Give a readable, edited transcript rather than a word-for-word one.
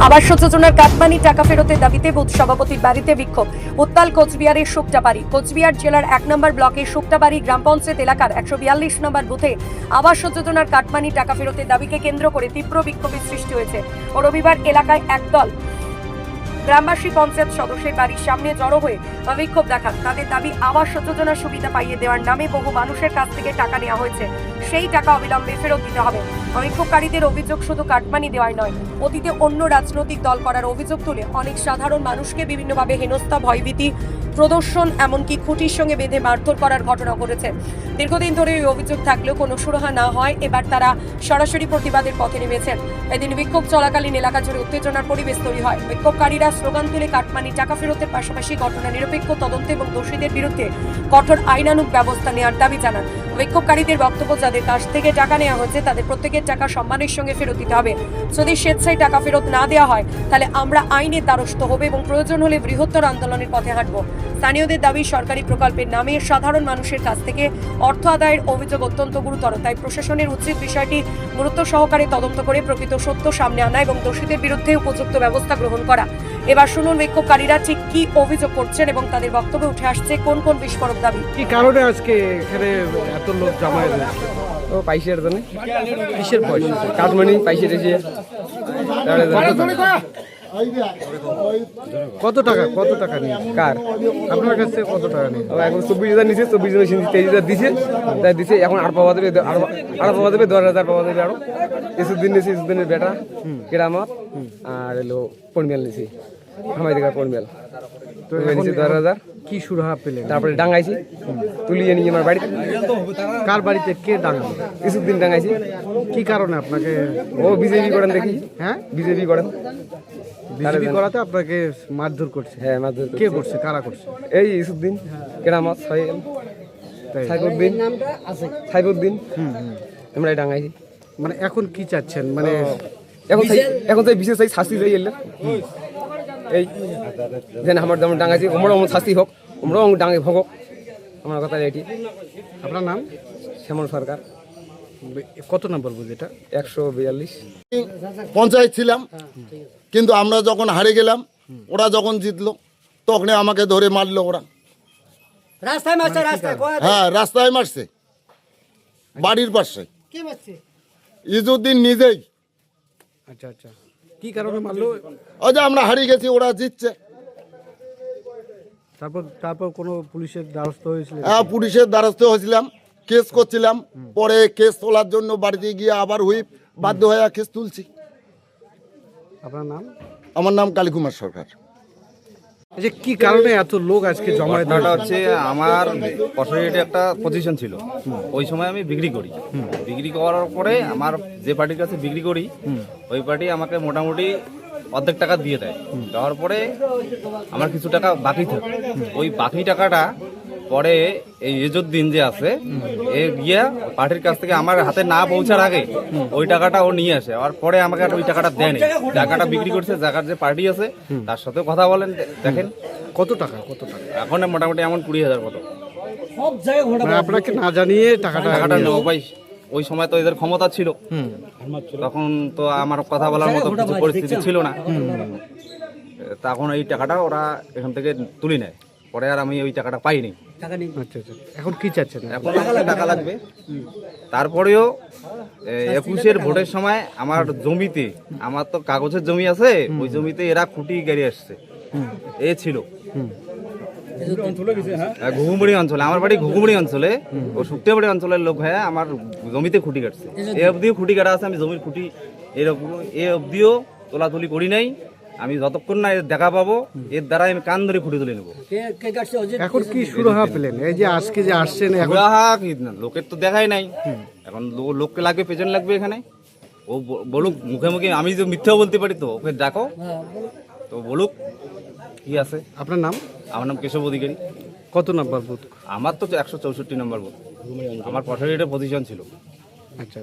আবাস যোজনার কাটমানি টাকা ফেরতের দাবিতে বুথ সভাপতির বাড়িতে বিক্ষোভ। উত্তাল কোচবিহারের শুকটাবাড়ি। কোচবিহার জেলার 1 নম্বর ব্লকের শুকটাবাড়ি গ্রাম পঞ্চায়েত এলাকার 142 নম্বর বুথে আবাস যোজনার কাটমানি টাকা ফেরতের দাবিকে কেন্দ্র করে তীব্র বিক্ষোভের সৃষ্টি হয়েছে। রবিবার এলাকায় একদল গ্রামবাসী পঞ্চায়েত সদস্যের বাড়ির সামনে জড়ো হয়ে বিক্ষোভ দেখান। তাদের দাবি, আবাস যোজনার সুবিধা পাইয়ে দেওয়ার নামে বহু মানুষের কাছ থেকে টাকা নেওয়া হয়েছে, সেই টাকা অবিলম্বে ফেরত দিতে হবে। বিক্ষোভকারীদের অভিযোগ, শুধু কাটমানি দেওয়াই নয়, অতীতে অন্য রাজনৈতিক দল করার অভিযোগ তুলে অনেক সাধারণ মানুষকে বিভিন্নভাবে হেনস্থা, ভয়ভীতি প্রদর্শন, এমনকি খুঁটির সঙ্গে বেঁধে মারধর করার ঘটনা ঘটেছে। দীর্ঘদিন ধরে এই অভিযোগ থাকলেও কোনো সুরাহা না হয় এবার তারা সরাসরি প্রতিবাদের পথে নেমেছেন। এদিন বিক্ষোভ চলাকালীন এলাকা জুড়ে উত্তেজনার পরিবেশ তৈরি হয়। বিক্ষোভকারীরা স্লোগান তুলে কাটমানি টাকা ফেরতের পাশাপাশি ঘটনা নিরপেক্ষ তদন্ত এবং দোষীদের বিরুদ্ধে কঠোর আইনানুগ ব্যবস্থা নেওয়ার দাবি জানান। বিক্ষোভকারীদের বক্তব্য, যাদের কাছ থেকে টাকা নেওয়া হয়েছে তাদের প্রত্যেকের টাকা সম্মানের সঙ্গে ফেরত দিতে হবে। যদি স্বেচ্ছায় টাকা ফেরত না দেওয়া হয় তাহলে আমরা আইনের দ্বারস্থ হব এবং প্রয়োজন হলে বৃহত্তর আন্দোলনের পথে হাঁটব। স্থানীয়দের দাবি, সরকারি প্রকল্পের নামে সাধারণ মানুষের কাছ থেকে অর্থ আদায়ের অভিযোগ অত্যন্ত গুরুতর। তাই প্রশাসনের উচিত বিষয়টি গুরুত্ব সহকারে তদন্ত করে প্রকৃত সত্য সামনে আনা এবং দোষীদের বিরুদ্ধে উপযুক্ত ব্যবস্থা গ্রহণ করা। এবার শুনুন বিক্ষোভকারীরা ঠিক কি অভিযোগ করছেন এবং তাদের বক্তব্যে উঠে আসছে কোন কোন বিস্ফোরক দাবি। কি কারণে আজকে এখানে এত লোক জমায়েত হয়েছে? ও পয়সার জন্য। কিসের পয়সা? কাটমানি পয়সা দিয়েছে। কত টাকা নিয়ে? কার? আপনার কাছে কত টাকা নিয়ে? এখন 24,000 নিচ্ছে, 24,000 23,000 দিছে, তাই দিছে। এখন আর পাওয়া যাবে, আর পাওয়া যাবে 10,000 পাওয়া যাবে। আরো ইসুদ্দিন নিয়েছি, ইসুদ্দিনের বেটা কেরামত, আর এলো পরিমেল নিয়েছি, হামাইদিকা পরিমেল। তো নিয়েছি 10,000। কি সুরাহা পেলেন? তারপরে ডাঙ্গাইছি, তুলিয়ে নিয়ে আমার বাড়িতে। কার বাড়িতে কে ডাঙালো? ইসুদ্দিন ডাঙ্গাইছি। কি কারণে আপনাকে? ও বিজেপি করেন দেখি। হ্যাঁ, বিজেপি করেন। বিজেপি করাতে আপনাকে মারধর করছে? হ্যাঁ, মারধর কে করছে? কারা করছে? এই ইসুদ্দিন, কেরামত, সাইফুদ্দিন, আমরা ডাঙ্গাইছি। মানে এখন কি চাচ্ছেন? মানে এখন তো বিশেষ শাস্তি চাই এলে, এই যেন আমার যেমন ডাঙ্গাইছি ওমরাও শাস্তি হোক, ওমরাও ডাঙ্গাই ভোগ। আমার কথা এটি। আপনার নাম? শ্যামল সরকার। কত নম্বর বুঝ এটা? 142 পঞ্চায়েত ছিলাম, কিন্তু আমরা যখন হারে গেলাম, ওরা যখন জিতলো তখন আমাকে ধরে মারলো ওরা। হ্যাঁ, রাস্তায় মারছে, বাড়ির পাশে। ইজুদ্দিন নিজেই। আচ্ছা, কি কারণে মারলো? ওই যে আমরা হারিয়ে গেছি, ওরা জিতছে। তারপর কোনো পুলিশের দ্বারস্থ হয়েছিল? হ্যাঁ, পুলিশের দ্বারস্থ হয়েছিলাম, কেস করছিলাম। পরে কেস তোলার জন্য বাড়িতে গিয়ে আবার হুইপ বাধ্য হয়ে কেস তুলছি। আপনার নাম? আমার নাম কালীকুমার সরকার। যে কি কারণে এত লোক আজকে জমায়েত হচ্ছে? আমার অথরিটি একটা পজিশন ছিল, ওই সময় আমি বিক্রি করি। বিক্রি করার পরে আমার যে পার্টির কাছে বিক্রি করি, ওই পার্টি আমাকে মোটামুটি অর্ধেক টাকা দিয়ে দেয়। দেওয়ার পরে আমার কিছু টাকা বাকি থাকে। ওই বাকি টাকাটা পরে এই ইজুদ্দিন যে আছে, এ গিয়া পার্টির কাছ থেকে আমার হাতে না পৌঁছার আগে ওই টাকাটা ও নিয়ে আসে। আর পরে আমাকে ওই টাকাটা দেয়নি। টাকাটা বিক্রি করছে জায়গার যে পার্টি আছে তার সাথে কথা বলেন, দেখেন কত টাকা? এখন মোটামুটি এমন 20,000 মতো। মানে আপনাকে না জানিয়ে টাকাটা নেবো ভাই। ওই সময় তো এদের ক্ষমতা ছিল, তখন তো আমার কথা বলার মতো কিছু পরিস্থিতি ছিল না। তখন এই টাকাটা ওরা এখান থেকে তুলে নেয়। পরে আর আমি ওই টাকাটা পাইনি। আচ্ছা, এখন কি চাচ্ছেন? এখন টাকা লাগবে। তারপরেও 21-এর ভোটের সময় আমার জমিতে, আমার তো কাগজের জমি আছে, ওই জমিতে এরা খুঁটি গাড়ি আসছে। এ ছিল ঘুঘুমুড়ি অঞ্চলে, আমার বাড়ি ঘুঘুমুড়ি অঞ্চলে, ও শুক্তিয়াবাড়ি অঞ্চলের লোক হয়ে আমার জমিতে খুঁটি কাটছে। এ অবধিও খুঁটি কাটা আছে, আমি জমির খুঁটি এরকম এ অবধিও তোলাতুলি করি নাই। আমি যতক্ষণ না এর দেখা পাবো, এর দ্বারা আমি কান ধরে খুঁটি তুলে নেবো। এখন কি সুরাহা পেলেন? এই যে আজকে যে আসছেন, লোকের তো দেখাই নাই। এখন লোককে লাগবে, পেছন লাগবে এখানে। ও বলুক মুখে মুখে, আমি তো মিথ্যাও বলতে পারি, তো ওকে ডাকো, তো বলুক কি আছে। আপনার নাম? আমার নাম কেশব অধিকারী। কত নম্বর বুথ? আমার তো 164 নম্বর বুথ। আমার 65 পজিশন ছিল। আচ্ছা।